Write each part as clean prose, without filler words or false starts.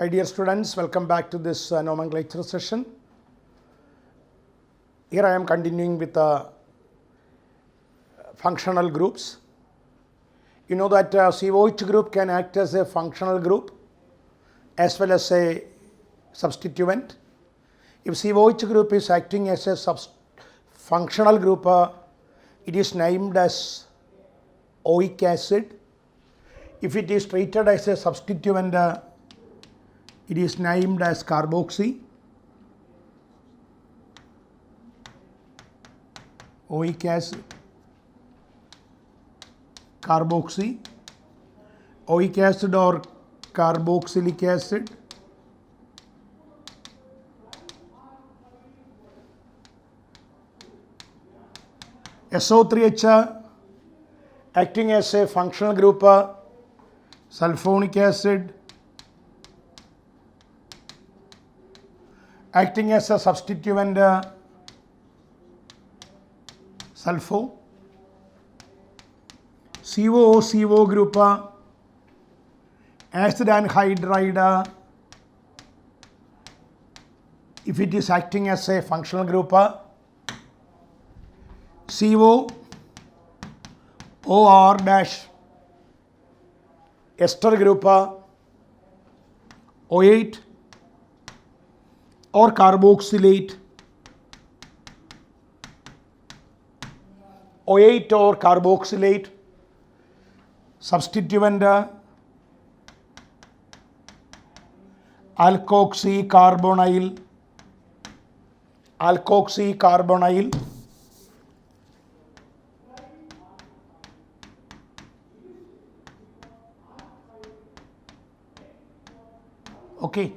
My dear students, welcome back to this nomenclature session. Here I am continuing with functional groups. You know that COH group can act as a functional group as well as a substituent. If COH group is acting as a functional group, it is named as oic acid. If it is treated as a substituent, it is named as carboxy. Oic acid, carboxy, oic acid or carboxylic acid. SO3H acting as a functional group, sulfonic acid, acting as a substituent, sulfo. COO group, acid anhydride, if it is acting as a functional group, CO OR dash ester group, O8 or carboxylate, O8 or carboxylate, substituent, alkoxycarbonyl, okay.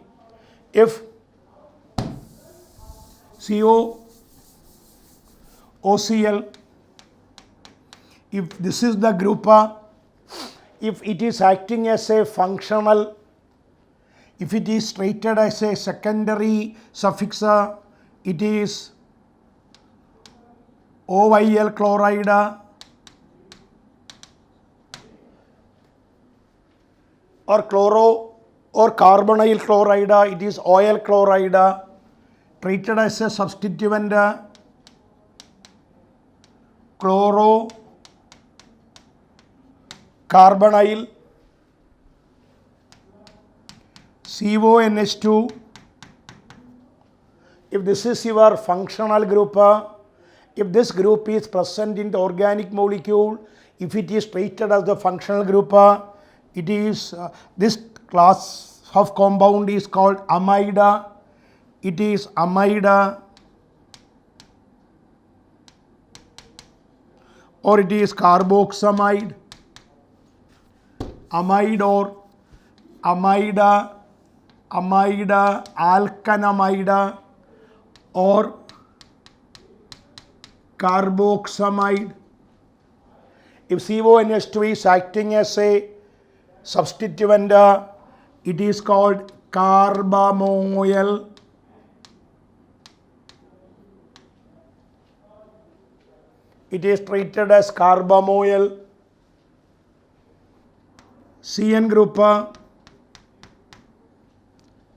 If COOCl, if this is the group, if it is acting as a functional, if it is treated as a secondary suffix, it is OYl chloride or chloro or carbonyl chloride, it is oil chloride, treated as a substituent, chloro carbonyl, CONH2. If this is your functional group, if this group is present in the organic molecule, if it is treated as the functional group, it is this class of compound is called amide. It is amide or it is carboxamide, amide or amide, alkanamide or carboxamide. If CONH2 is acting as a substituent, it is called carbamoyl. It is treated as carbamoyl. CN group,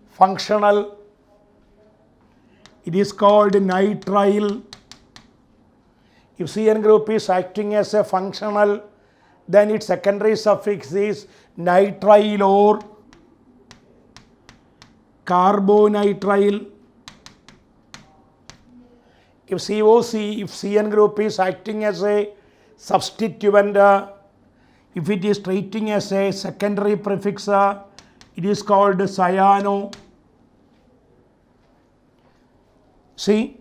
functional, it is called nitrile. If CN group is acting as a functional, then its secondary suffix is nitrile or carbonitrile. If CN group is acting as a substituent, if it is treating as a secondary prefix, it is called cyano. See,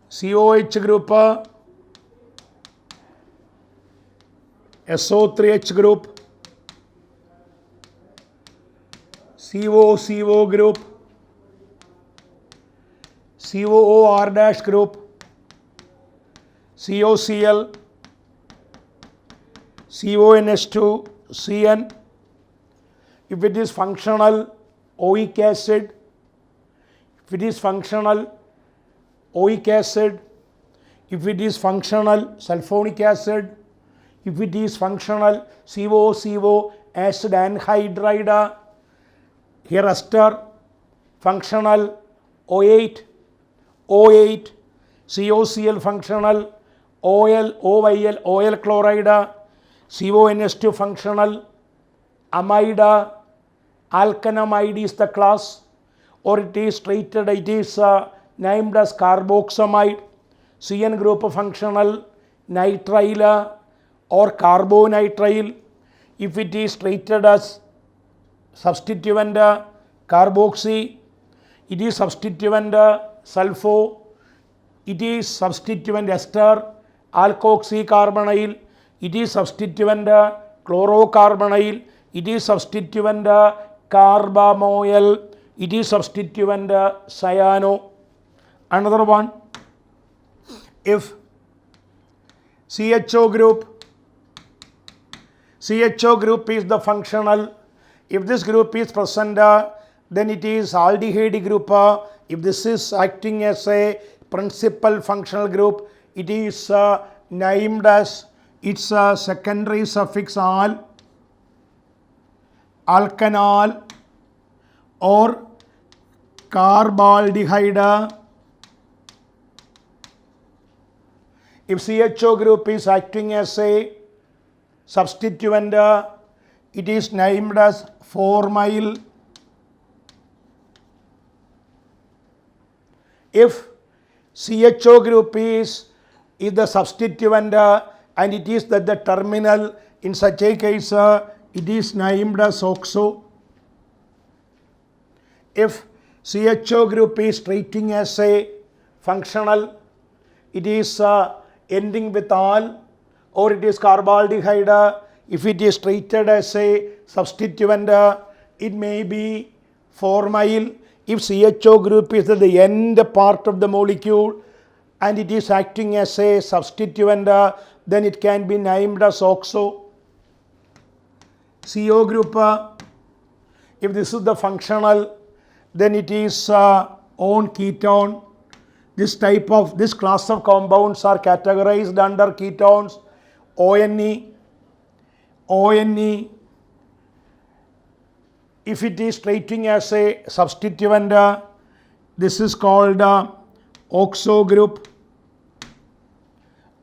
COH group, SO3H group, CO group, COOR dash group, COCl, CONH2, CN. If it is functional, oic acid. If it is functional, oic acid. If it is functional, sulfonic acid. If it is functional, CO acid anhydride. Here ester, functional, O8, O8, COCl functional, OL, OYL, OL chloride, CONS2 functional, amide, alkanamide is the class, or it is treated, it is named as carboxamide, CN group functional, nitrile or carbonitrile. If it is treated as substituent carboxy, it is substituent sulfo, it is substituent ester, alkoxycarbonyl, it is substituent chlorocarbonyl, it is substituent carbamoyl, it is substituent cyano. Another one, if CHO group is the functional, if this group is present, then it is aldehyde group. If this is acting as a principal functional group, it is named as its secondary suffix al, alkanol or carbaldehyde. If CHO group is acting as a substituent, it is named as formyl. If CHO group is the substituent and it is that the terminal, in such a case it is named as OXO. If CHO group is treating as a functional, it is ending with al, or it is carbaldehyde. If it is treated as a substituent, it may be formyl. If CHO group is at the end part of the molecule and it is acting as a substituent, then it can be named as OXO. CO group, if this is the functional, then it is on ketone. This class of compounds are categorized under ketones. ONE, if it is treating as a substituent, this is called OXO group.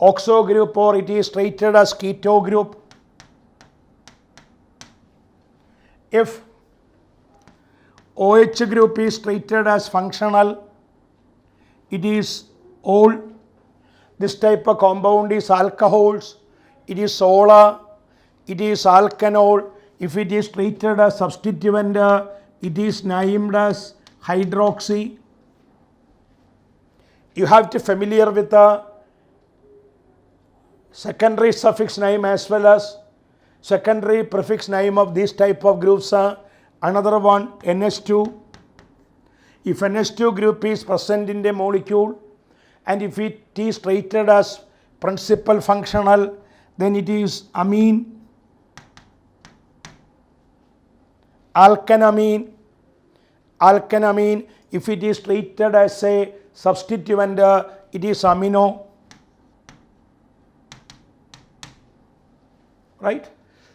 OXO group, or it is treated as keto group. If OH group is treated as functional, it is all. This type of compound is alcohols, it is sola, it is alkanol. If it is treated as substituent, it is named as hydroxy. You have to familiar with the secondary suffix name as well as secondary prefix name of these type of groups. Another one, NH2. If NH2 group is present in the molecule and if it is treated as principal functional, then it is amine, alkanamine. If it is treated as a substituent, it is amino. Right?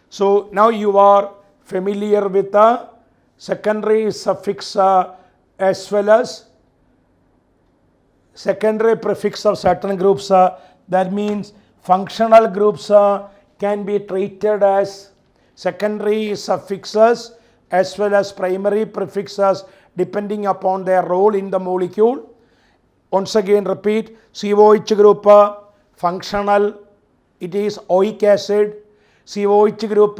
So now you are familiar with the secondary suffix as well as secondary prefix of certain groups. That means functional groups can be treated as secondary suffixes as well as primary prefixes depending upon their role in the molecule. Once again repeat, COH group functional, it is oic acid. COH group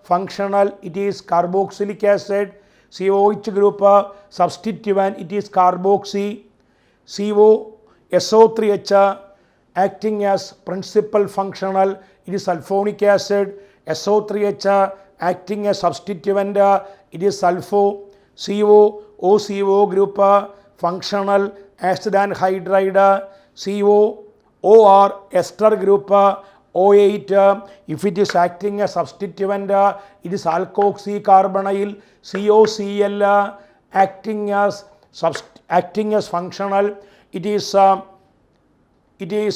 functional, it is carboxylic acid. COH group substituent, it is carboxy. SO3H acting as principal functional, it is sulfonic acid. SO3H acting as substituent, it is sulfo. OCO group functional, acid anhydride. OR ester group O8, if it is acting as substituent, it is alkoxycarbonyl. COCl acting as functional, it is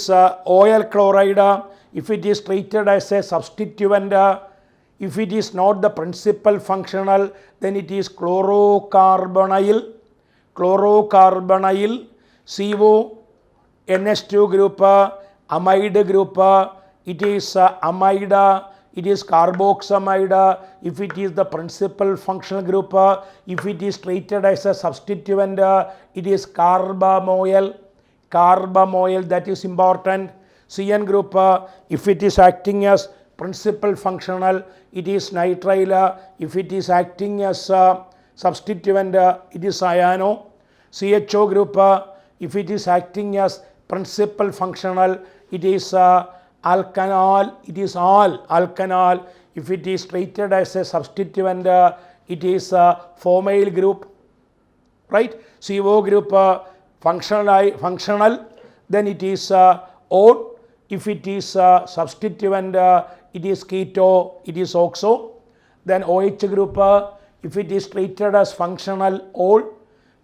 OL chloride. If it is treated as a substituent, If it is not the principal functional, then it is chlorocarbonyl, CO, NH2 group, amide group, it is amide, it is carboxamide. If it is the principal functional group, if it is treated as a substituent, it is carbamoyl, that is important. CN group, if it is acting as principal functional, it is nitrile. If it is acting as substituent, it is cyano. CHO group, if it is acting as principal functional, it is alkanol, it is all alkanol. If it is treated as a substituent, it is formyl group, right? CO group, functional, then it is O. If it is substituent, it is keto, it is oxo. Then OH group, if it is treated as functional, ol,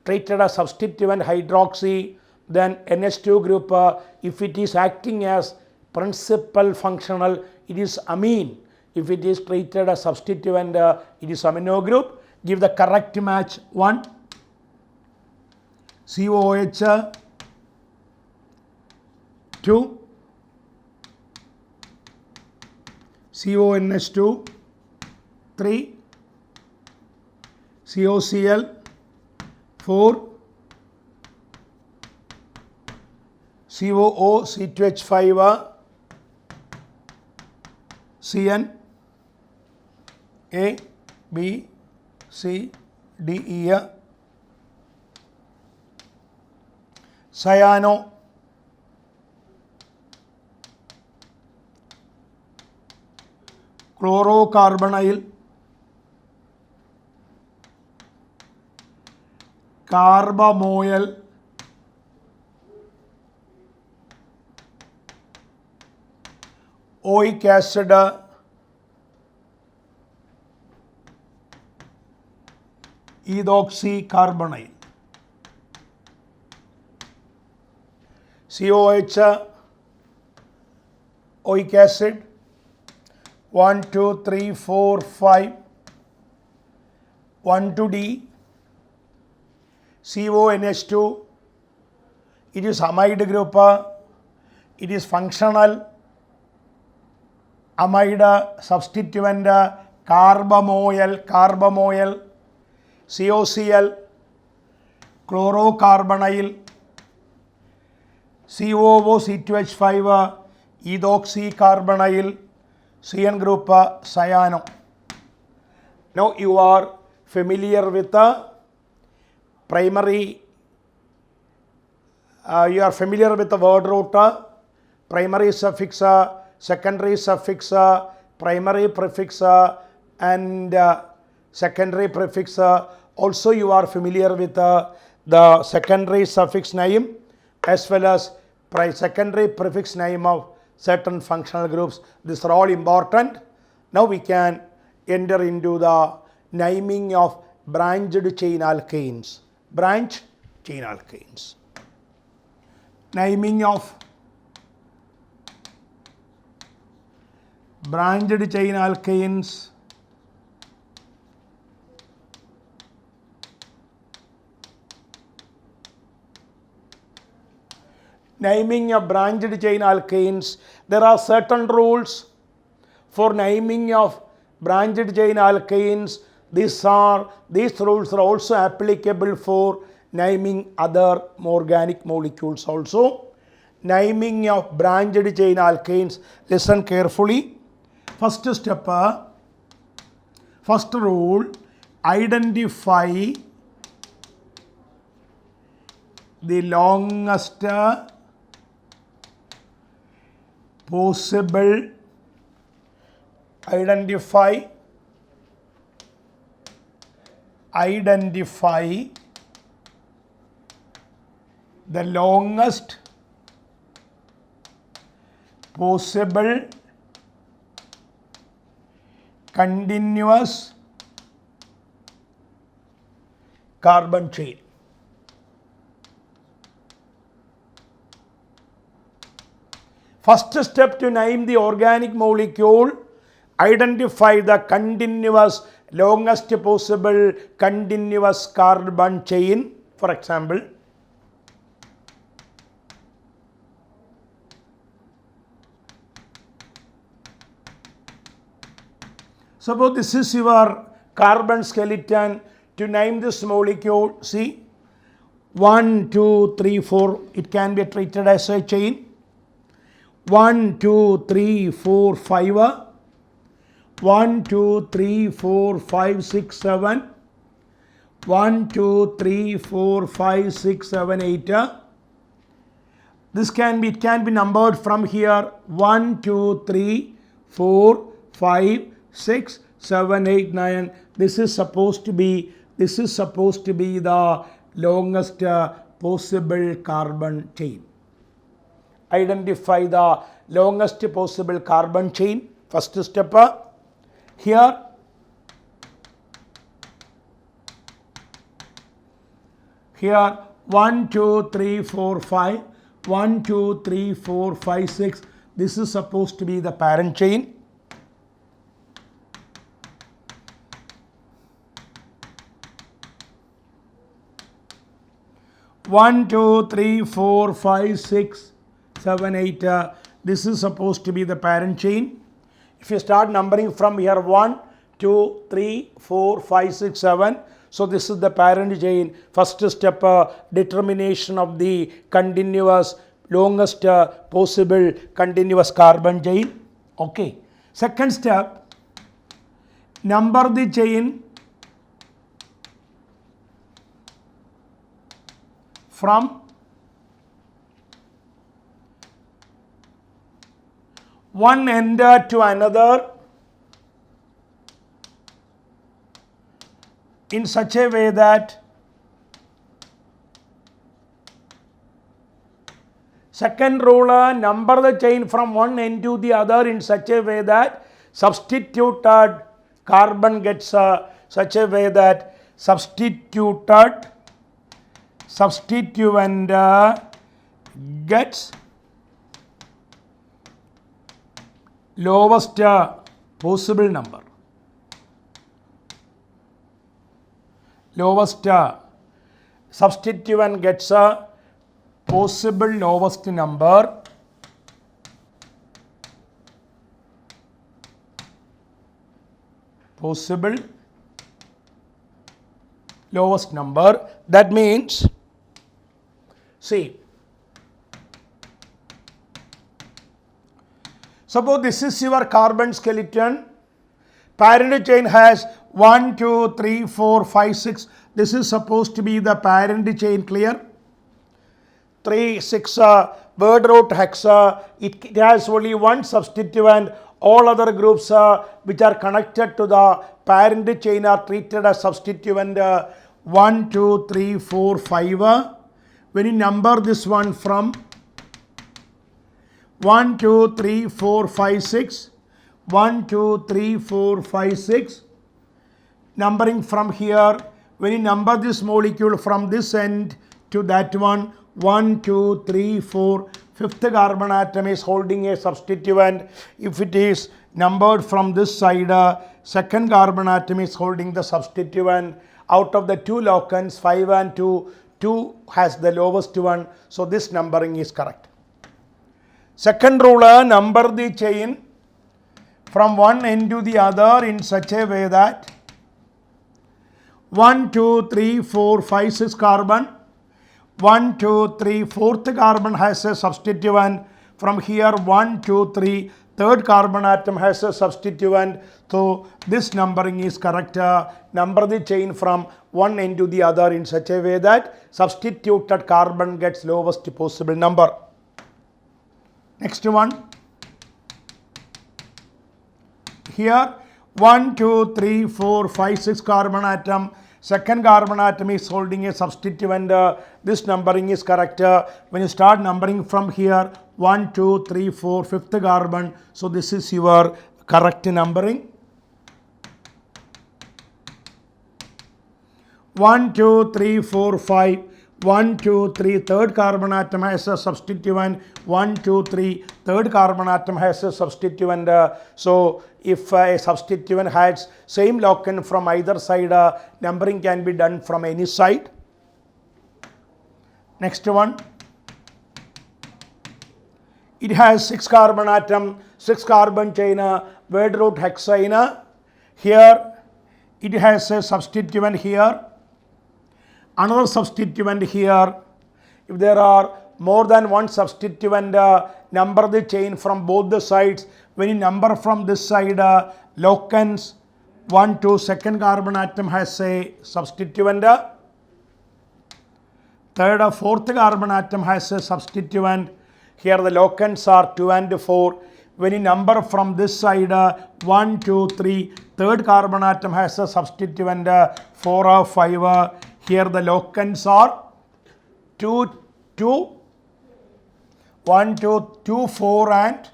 treated as substituent, hydroxy. Then NH2 group, if it is acting as principal functional, it is amine. If it is treated as substituent, it is amino group. Give the correct match 1. COOH 2, CONH2 3, COCl 4, COO C2H5 CN A B C D E cyano chlorocarbonyl carbamoyl oic acid ethoxycarbonyl COH oic acid 1 2 3 4 5 1 to D. CONH2, it is amide group, it is functional amide substituent carbamoyl, COCl chlorocarbonyl, COO C2H5 ethoxycarbonyl, CN group cyano. Now you are familiar with the primary, you are familiar with the word root, primary suffix, secondary suffix, primary prefix and secondary prefix. Also you are familiar with the secondary suffix name as well as secondary prefix name of certain functional groups. These are all important. Now we can enter into the naming of branched chain alkanes. Branch chain alkanes. Naming of branched chain alkanes. Naming of branched chain alkanes. There are certain rules for naming of branched chain alkanes. These rules are also applicable for naming other organic molecules also. Naming of branched chain alkanes. Listen carefully. First step, first rule, identify the longest possible, identify the longest possible continuous carbon chain. First step to name the organic molecule, Identify the continuous, longest possible continuous carbon chain. For example, suppose this is your carbon skeleton. To name this molecule, see, 1, 2, 3, 4, it can be treated as a chain. 1, 2, 3, 4, 5, 1, 2, 3, 4, 5, 6, 7, 1, 2, 3, 4, 5, 6, 7, 8. This can be, it can be numbered from here, 1, 2, 3, 4, 5, 6, 7, 8, 9. This is supposed to be the longest possible carbon chain. Identify the longest possible carbon chain. First step, here 1, 2, 3, 4, 5, 1, 2, 3, 4, 5, 6. This is supposed to be the parent chain. One, 2, 3, 4, 5, 6, 7, 8. This is supposed to be the parent chain. If you start numbering from here, 1, 2, 3, 4, 5, 6, 7. So this is the parent chain. First step, determination of the continuous, longest possible continuous carbon chain. Okay. Second step, number the chain from one end to another in such a way that second rule, number the chain from one end to the other in such a way that substituted carbon gets such a way that substituent gets lowest possible number. Lowest substituent gets a possible lowest number. Possible lowest number. That means, see, suppose this is your carbon skeleton. Parent chain has 1, 2, 3, 4, 5, 6. This is supposed to be the parent chain, clear? 3, 6, word root hexa. It has only one substituent. All other groups which are connected to the parent chain are treated as substituent. 1, 2, 3, 4, 5. When you number this one from 1, 2, 3, 4, 5, 6, 1, 2, 3, 4, 5, 6. Numbering from here, when you number this molecule from this end to that one, 1, 2, 3, 4, fifth carbon atom is holding a substituent. If it is numbered from this side, second carbon atom is holding the substituent. Out of the two locants, 5 and 2, 2 has the lowest one. So this numbering is correct. Second rule, number the chain from one end to the other in such a way that 1, 2, 3, 4, 5, 6 carbon. 1, 2, 3, fourth carbon has a substituent. From here 1, 2, 3, third carbon atom has a substituent. So this numbering is correct. Number the chain from one end to the other in such a way that substituted carbon gets lowest possible number. Next one. Here 1, 2, 3, 4, 5, 6 carbon atom. Second carbon atom is holding a substituent. This numbering is correct. When you start numbering from here, 1, 2, 3, 4, fifth carbon. So this is your correct numbering. 1, 2, 3, 4, 5. 1, 2, 3, third carbon atom has a substituent, 1, 2, 3, third carbon atom has a substituent. So if a substituent has same locant from either side, numbering can be done from any side. Next one, it has 6 carbon atom, 6 carbon chain, word root hexane. Here it has a substituent here, another substituent here. If there are more than one substituent, number the chain from both the sides. When you number from this side, locants 1, 2, second carbon atom has a substituent. Third or fourth carbon atom has a substituent. Here the locants are 2 and 4. When you number from this side, 1, 2, 3, third carbon atom has a substituent, 4 or 5. Here the locants are 2, 1, 2, 2, 4 and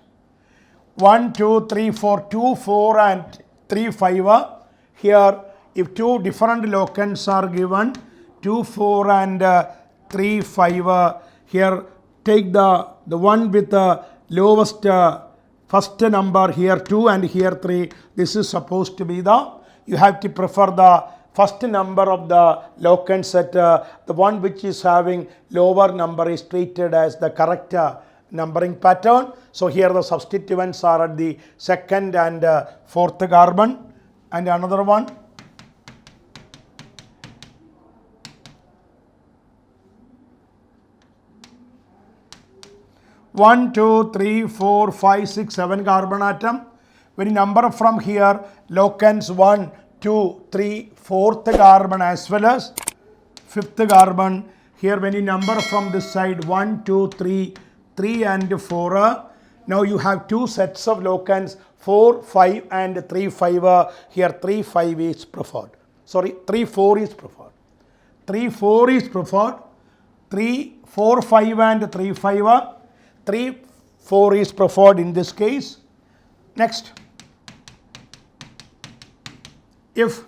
1, 2, 3, 4, 2, 4 and 3, 5. Here if two different locants are given, 2, 4 and 3, 5. Here take the one with the lowest first number, here 2 and here 3. This is supposed to be you have to prefer the first number of the locant set. The one which is having lower number is treated as the correct numbering pattern. So here the substituents are at the second and fourth carbon. And another one, one, 2, 3, 4, 5, 6, 7 carbon atom. When you number from here, locants 1, 2, 3, fourth carbon as well as fifth carbon. Here when you number from this side, 1, 2, 3, 3 and 4. Now you have two sets of locants, 4, 5 and 3, 5. Here 3, 5 is preferred. Sorry, 3, 4 is preferred. 3, 4 is preferred. 3, 4, 5 and 3, 5. 3, 4 is preferred in this case. Next, if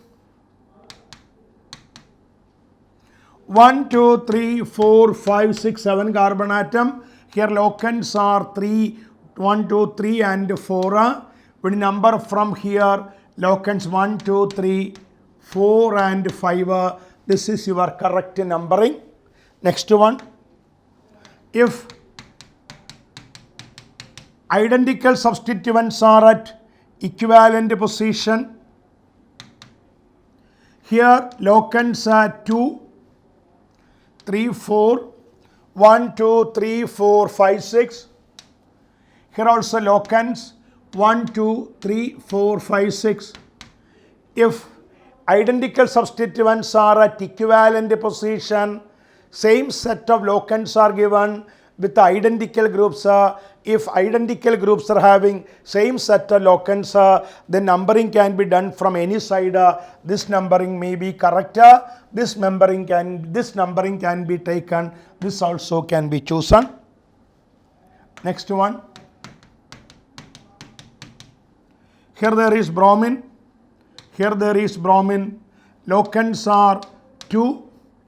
1, 2, 3, 4, 5, 6, 7 carbon atom, here locants are 3, 1, 2, 3 and 4. When you number from here, locants 1, 2, 3, 4 and 5. This is your correct numbering. Next one, if identical substituents are at equivalent position, here locants are 2, 3, 4, 1, 2, 3, 4, 5, 6. Here also locants 1, 2, 3, 4, 5, 6. If identical substituents are at equivalent position, same set of locants are given with the identical groups. If identical groups are having same set of locants, the numbering can be done from any side. This numbering may be correct. This numbering can be taken. This also can be chosen. Next one. Here there is bromine. Here there is bromine. Locants are 2,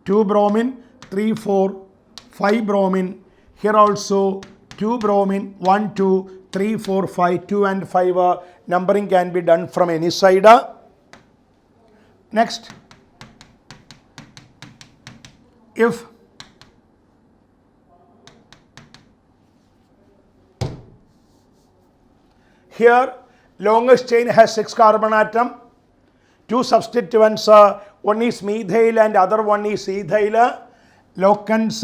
2 bromine, 3, 4, 5 bromine. Here also 2 bromine, 1, 2, 3, 4, 5, 2 and 5. Numbering can be done from any side. Next, if here longest chain has 6 carbon atom, 2 substituents, one is methyl and other one is ethyl. Locants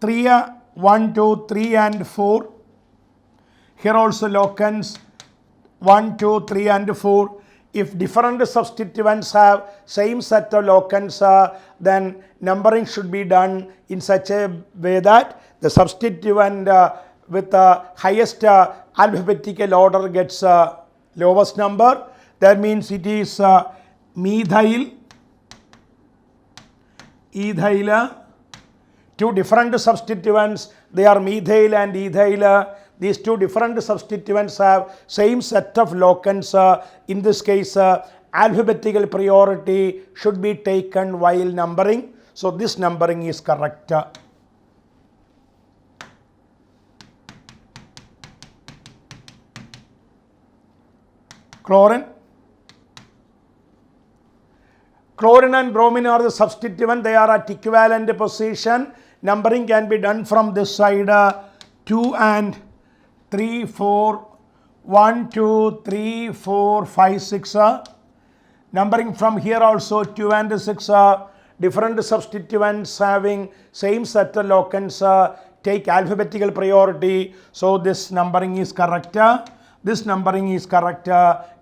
3, 1, 2, 3 and 4. Here also locants 1, 2, 3 and 4. If different substituents have same set of locants, then numbering should be done in such a way that the substituent with the highest alphabetical order gets lowest number. That means it is methyl, ethyl. Two different substituents, they are methyl and ethyl. These two different substituents have same set of locants. In this case, alphabetical priority should be taken while numbering. So this numbering is correct. Chlorine. Chlorine and bromine are the substituent. They are at equivalent position. Numbering can be done from this side. 2 and 3, 4. 1, 2, 3, 4, 5, 6. Numbering from here also 2 and 6. Different substituents having same set of locants take alphabetical priority. So this numbering is correct. This numbering is correct.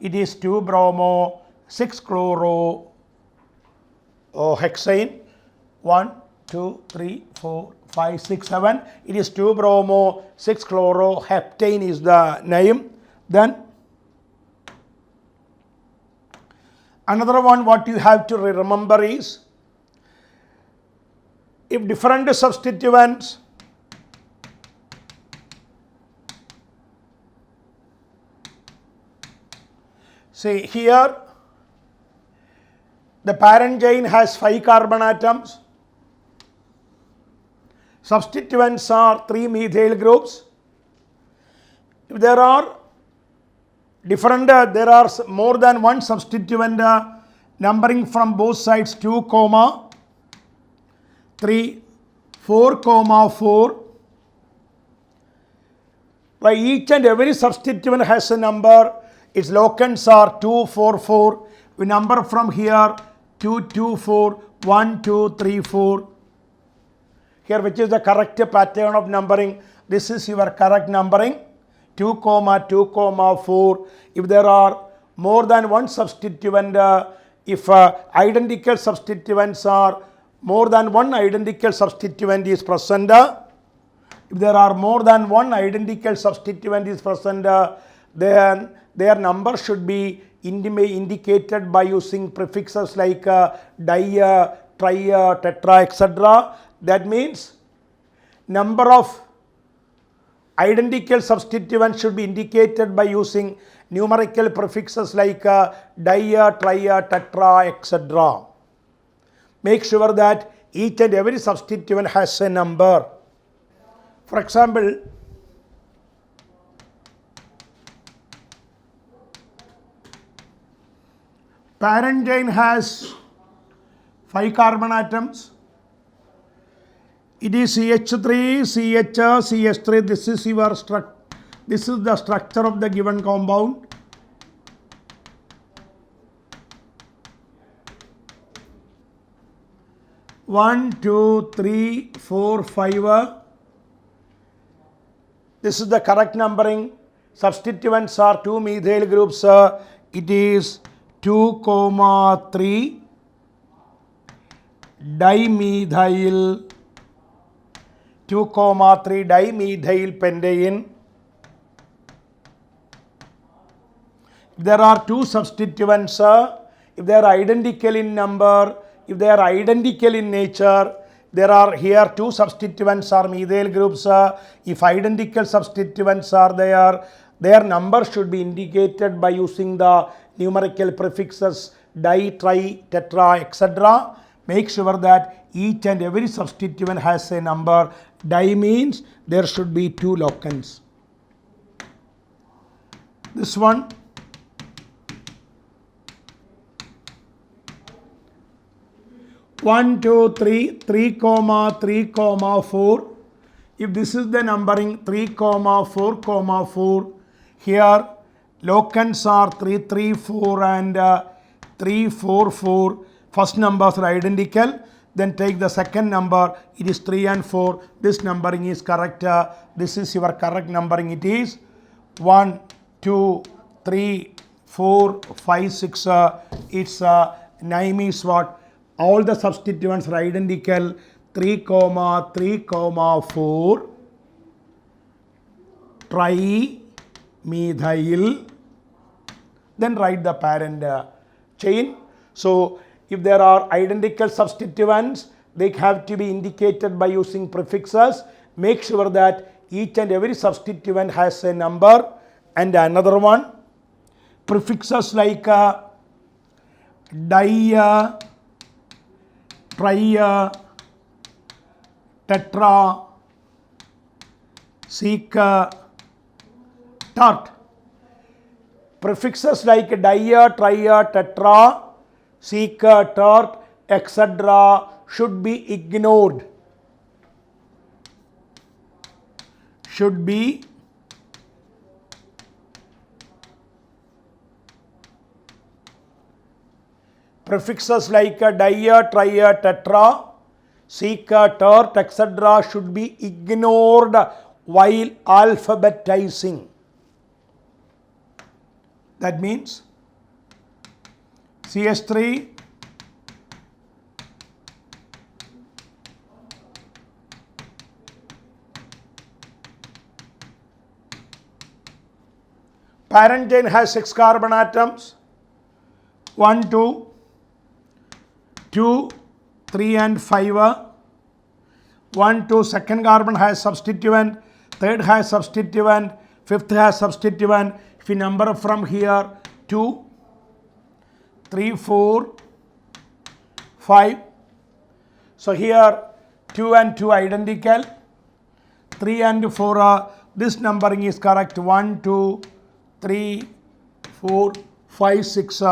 It is 2 bromo, 6 chloro, hexane. 1, 2, 3, 4, 5, 6, 7. It is 2 bromo, 6 chloro, heptane is the name. Then another one what you have to remember is, if different substituents see here, the parent chain has 5 carbon atoms. Substituents are 3 methyl groups. If there are different, there are more than one substituent, numbering from both sides 2, 3, 4, 4. By each and every substituent has a number. Its locants are 2, 4, 4. We number from here 2, 2, 4, 1, 2, 3, 4. Here, which is the correct pattern of numbering? This is your correct numbering. 2, 2, 4. If there are more than one substituent, if identical substituents are more than one identical substituent is present, if there are more than one identical substituent is present, then their number should be indicated by using prefixes like di, tri, tetra, etc. That means number of identical substituents should be indicated by using numerical prefixes like di, tri, tetra, etc. Make sure that each and every substituent has a number. For example, parent chain has 5 carbon atoms. It is CH3, CH, CH3. This is your this is the structure of the given compound. One, 2, 3, 4, 5. This is the correct numbering. Substituents are 2 methyl groups. It is 2, 3 dimethyl 2, 3 dimethyl pentane. If there are 2 substituents, if they are identical in number, if they are identical in nature, there are here 2 substituents are methyl groups. If identical substituents are there, their number should be indicated by using the numerical prefixes di, tri, tetra, etc. Make sure that each and every substituent has a number. Di means there should be 2 locants. This one, one, 2, 3, 3, 3, 4. If this is the numbering 3, 4, 4, here locants are 3, 3, 4 and 3, 4, 4. First numbers are identical. Then take the second number. It is 3 and 4. This numbering is correct. This is your correct numbering. It is 1, 2, 3, 4, 5, 6. Its name is what? All the substituents are identical. 3, 3, 4 trimethyl. Then write the parent chain. So if there are identical substituents, they have to be indicated by using prefixes. Make sure that each and every substituent has a number. And another one, prefixes like di, tri, tetra, sec, tert. Prefixes like dia, tria, tetra, sec, tert, etc. should be ignored. Should be prefixes like dia, tria, tetra, sec, tert, etc. should be ignored while alphabetizing. That means CS3, parent chain has 6 carbon atoms, 1, 2, 2, 3 and 5. 1, 2, second carbon has substituent, third has substituent, fifth has substituent. If you number from here 2, 3, 4, 5. So here 2 and 2 identical, 3 and 4 this numbering is correct. 1, 2, 3, 4, 5, 6.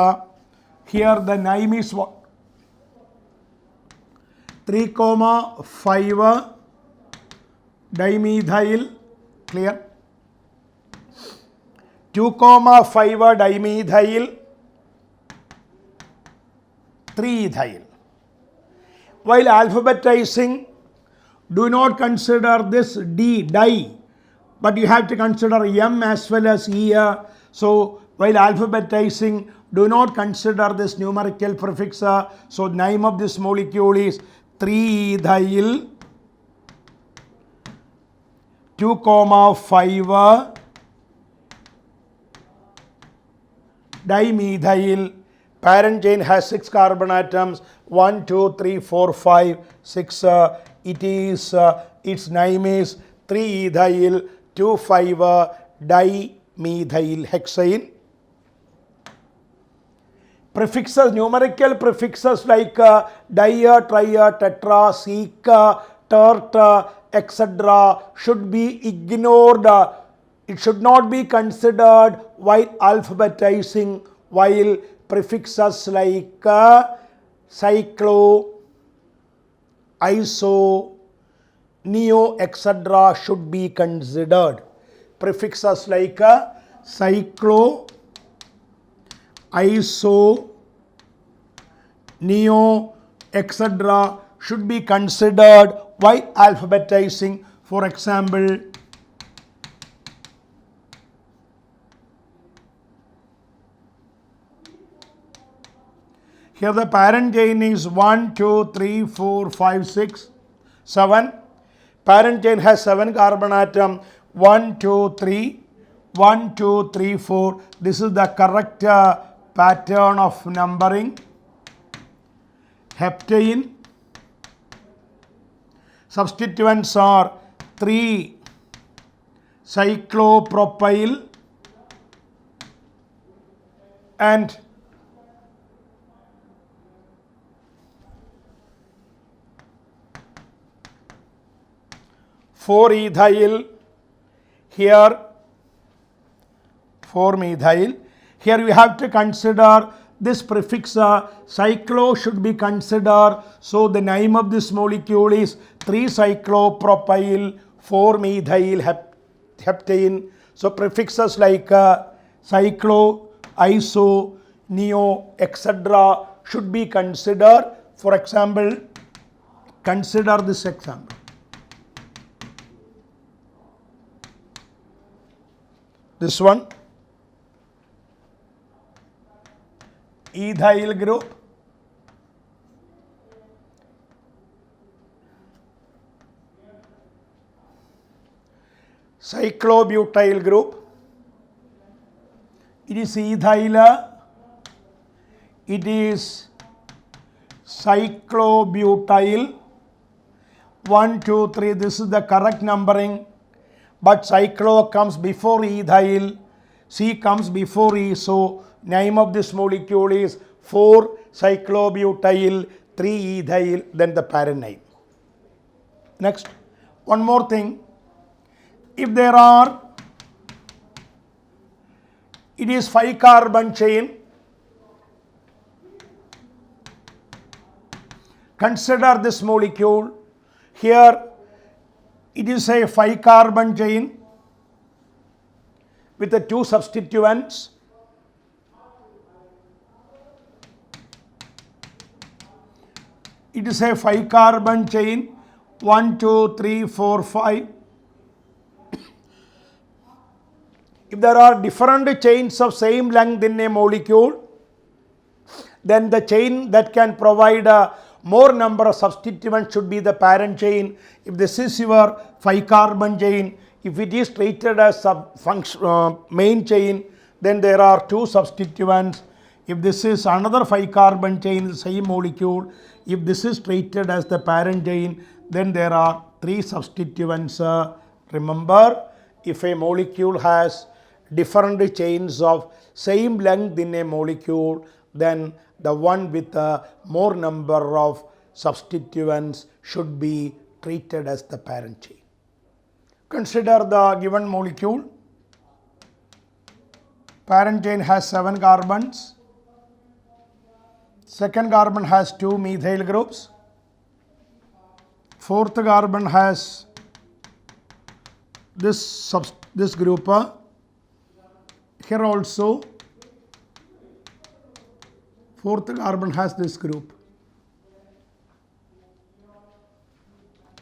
Here the name is what? 3, 5 dimethyl, clear? 2, 5 dimethyl, 3 ethyl. While alphabetizing, do not consider this D, di, but you have to consider M as well as E. So while alphabetizing, do not consider this numerical prefix. So name of this molecule is 3-ethyl 2, 5 dimethyl. Parent chain has 6 carbon atoms, 1, 2, 3, 4, 5, 6. Its name is 3-ethyl 2, 5 dimethyl hexane. Prefixes, numerical prefixes like dia, tria, tetra, sec, tert, etc. should be ignored. It should not be considered while alphabetizing, while prefixes like cyclo, iso, neo, etc. should be considered. Prefixes like cyclo, iso, neo, etc. should be considered while alphabetizing. For example, here the parent chain is 1, 2, 3, 4, 5, 6, 7. Parent chain has 7 carbon atom, 1, 2, 3, 1, 2, 3, 4. This is the correct pattern of numbering. Heptane. Substituents are 3 cyclopropyl and 4-ethyl. Here 4-methyl. Here we have to consider this prefix cyclo should be considered. So the name of this molecule is 3-cyclopropyl 4-methyl heptane. So prefixes like cyclo, iso, neo, etc. should be considered. For example, consider this example. This one, ethyl group, cyclobutyl group. It is ethyl, it is cyclobutyl. 1, 2, 3, this is the correct numbering. But cyclo comes before ethyl, C comes before E. So name of this molecule is 4-cyclobutyl 3-ethyl, then the parent name. Next, one more thing. If there are, it is 5 carbon chain. Consider this molecule. Here it is a 5 carbon chain with the 2 substituents. It is a 5 carbon chain, 1, 2, 3, 4, 5. If there are different chains of same length in a molecule, then the chain that can provide a more number of substituents should be the parent chain. If this is your 5 carbon chain, if it is treated as main chain, then there are 2 substituents. If this is another 5 carbon chain, the same molecule, if this is treated as the parent chain, then there are 3 substituents. Remember, if a molecule has different chains of same length in a molecule, then the one with a more number of substituents should be treated as the parent chain. Consider the given molecule. Parent chain has 7 carbons. Second carbon has 2 methyl groups. Fourth carbon has this group. Here also fourth carbon has this group.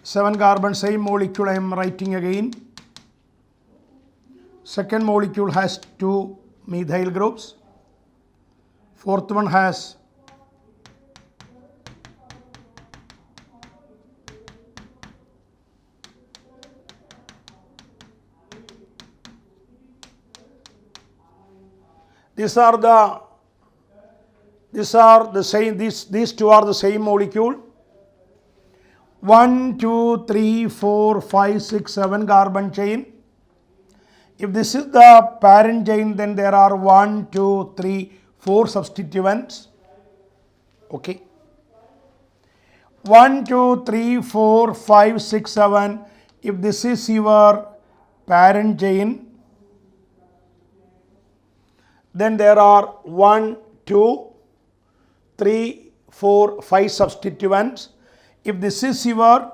7 carbon, same molecule I am writing again. Second molecule has 2 methyl groups. Fourth one has these two are the same molecule. 1, 2, 3, 4, 5, 6, 7 carbon chain. If this is the parent chain, then there are 1, 2, 3, 4 substituents. Okay. 1, 2, 3, 4, 5, 6, 7. If this is your parent chain, then there are 1, 2, 3, 4, 5 substituents. If this is your,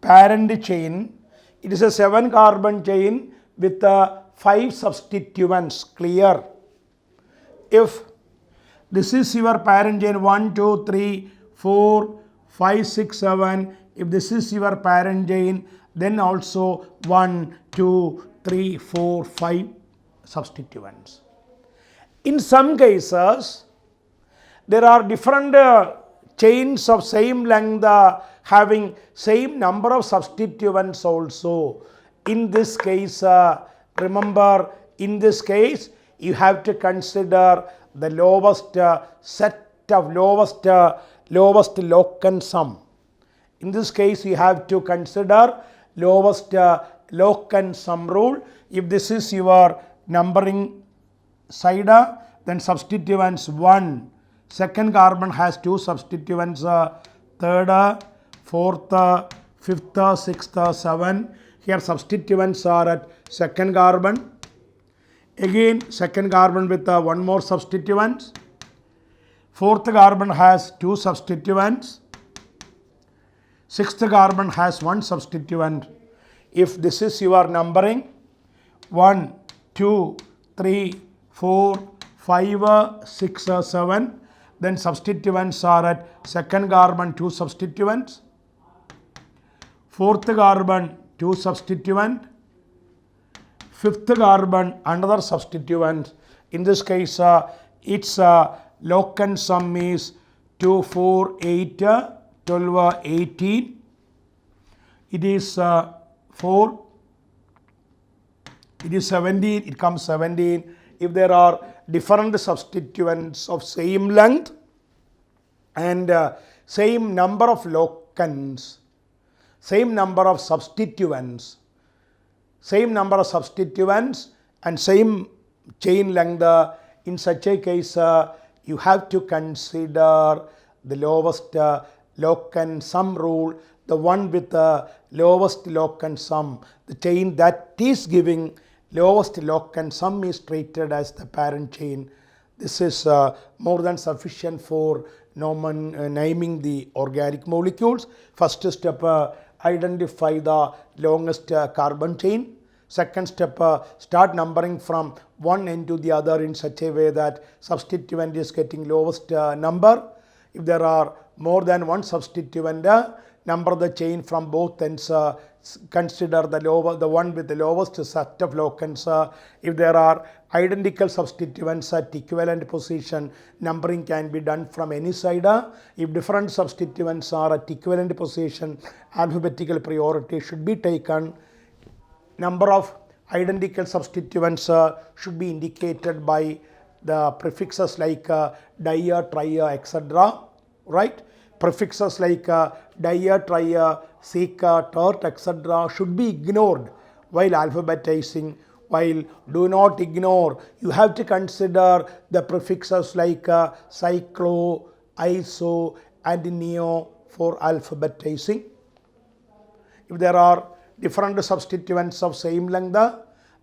parent chain, it is a 7 carbon chain with 5 substituents. Clear? If this is your parent chain 1, 2, 3, 4, 5, 6, 7. If this is your parent chain, then also 1, 2, 3, 4, 5 substituents. In some cases, there are different chains of same length having same number of substituents also. In this case, remember, in this case, you have to consider the lowest set of lowest locant sum. In this case, you have to consider lowest locant sum rule. If this is your numbering side, then substituents 1. Second carbon has 2 substituents, third, fourth, fifth, sixth, 7. Here substituents are at second carbon. Again, second carbon with 1 more substituent. Fourth carbon has 2 substituents. Sixth carbon has 1 substituent. If this is your numbering, 1, 2, 3, 4, 5, 6, 7, then substituents are at second carbon 2 substituents. Fourth carbon 2 substituent. Fifth carbon another substituent. In this case, its locant sum is 2, 4, 8, 12, 18. It is 4. It is 17. It comes 17. If there are different substituents of same length and same number of locants, same number of substituents, and same chain length, In such a case, you have to consider the lowest log and sum rule, the one with the lowest log and sum. The chain that is giving lowest log and sum is treated as the parent chain. This is more than sufficient for naming the organic molecules. First step, identify the longest carbon chain. Second step, start numbering from one end to the other in such a way that substituent is getting lowest number. If there are more than one substituent, number the chain from both ends. Consider the one with the lowest set of locants. If there are identical substituents at equivalent position, numbering can be done from any side. If different substituents are at equivalent position, alphabetical priority should be taken. Number of identical substituents should be indicated by the prefixes like dia, tria, etc. Right? Prefixes like dia, tria, seca, tert, etc. should be ignored while alphabetizing. While do not ignore, you have to consider the prefixes like cyclo, iso, and neo for alphabetizing. If there are different substituents of same length,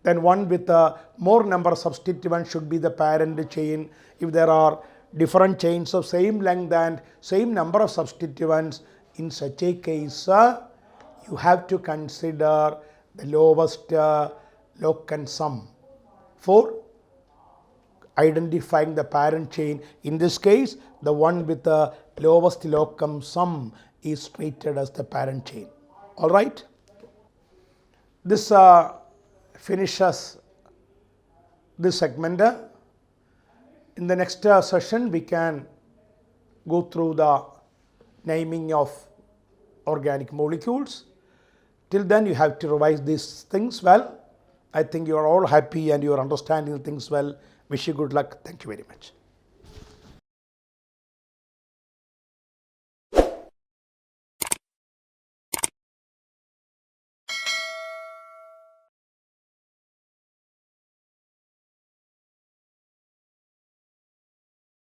then one with more number of substituents should be the parent chain. If there are different chains of same length and same number of substituents, in such a case, you have to consider the lowest log and sum for identifying the parent chain. In this case, the one with the lowest log and sum is treated as the parent chain. All right. This finishes this segment. In the next session, we can go through the naming of organic molecules. Till then, you have to revise these things well. I think you are all happy and you are understanding things well. Wish you good luck. Thank you very much.